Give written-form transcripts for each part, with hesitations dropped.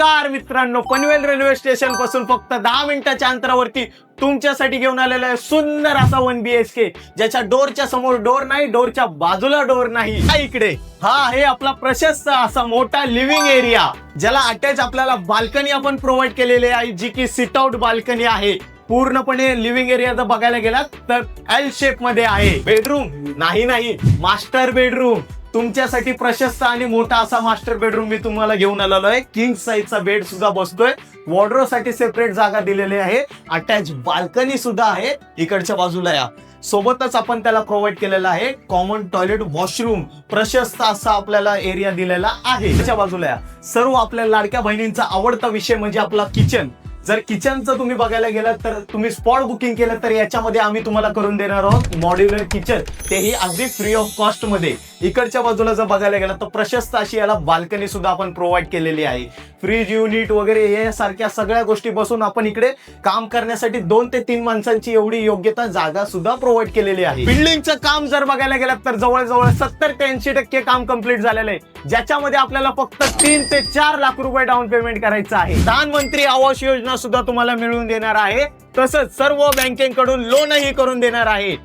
नमस्कार मित्रांनो, Panvel railway station पासून फक्त 10 मिनिटाच्या अंतरावरती तुमच्यासाठी घेऊन आलेला आहे सुंदर असा 1 BHK, ज्याच्या डोरच्या समोर डोर नाही, डोरच्या बाजूला डोर नाही. हा इकडे हा आहे आपला प्रशस्त असा मोठा लिव्हिंग एरिया, ज्याला अटॅच आपल्याला बाल्कनी आपण प्रोव्हाइड केलेली आहे, जी की सिट आउट बाल्कनी आहे. पूर्णपणे लिव्हिंग एरिया जर बघायला गेलात तर एल शेप मध्ये आहे. बेडरूम नाही, मास्टर बेडरूम. तुमच्यासाठी प्रशस्त आणि मोठा असा मास्टर बेडरूम मी तुम्हाला घेऊन आलेलो आहे. किंग साईजचा बेड सुद्धा बसतोय. वॉर्डरोब साठी सेपरेट जागा दिलेली आहे. अटॅच बाल्कनी सुद्धा आहे इकडच्या बाजूला. या सोबतच आपण त्याला प्रोव्हाइड केलेला आहे कॉमन टॉयलेट, वॉशरूम. प्रशस्त असा आपल्याला एरिया दिलेला आहे. त्याच्या बाजूला या सर्व आपल्या लाडक्या बहिणींचा आवडता विषय म्हणजे आपला किचन. जर किचनचं तुम्ही बघायला गेलात तर तुम्ही स्पॉट बुकिंग केलं तर याच्यामध्ये आम्ही तुम्हाला करून देणार आहोत मॉड्युलर किचन, तेही अगदी फ्री ऑफ कॉस्ट मध्ये. इकडच्या बाजूला जर बघायला गेलं तर प्रशस्त अशी याला बाल्कनी सुद्धा आपण प्रोव्हाइड केलेली आहे. फ्रीज युनिट वगैरे हे सारख्या सगळ्या गोष्टी बसून आपण इकडे काम करण्यासाठी 2 ते 3 माणसांची एवढी योग्यता जागा सुद्धा प्रोव्हाइड केलेली आहे. बिल्डिंगचं काम जर बघायला गेलं तर जवळजवळ 70 ते 80% काम कम्प्लीट झालेलं आहे, ज्याच्यामध्ये आपल्याला फक्त 3 ते 4 लाख रुपये डाऊन पेमेंट करायचं आहे. प्रधानमंत्री आवास योजना सुद्धा तुम्हाला मिळवून देणार आहे. तसंच सर्व बँकेकडून लोनही करून देणार आहे.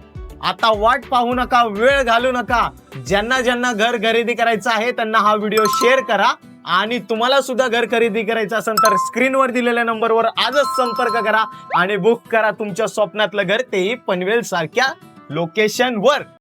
आता वाट पाहू नका, वेळ घालू नका. ज्यांना घर खरेदी करायचं आहे त्यांना हा व्हिडिओ शेअर करा. आणि तुम्हाला सुद्धा घर खरेदी करायचं असेल तर स्क्रीनवर दिलेल्या नंबरवर आजच संपर्क करा आणि बुक करा तुमच्या स्वप्नातलं घर, तेही पनवेल सारख्या लोकेशनवर.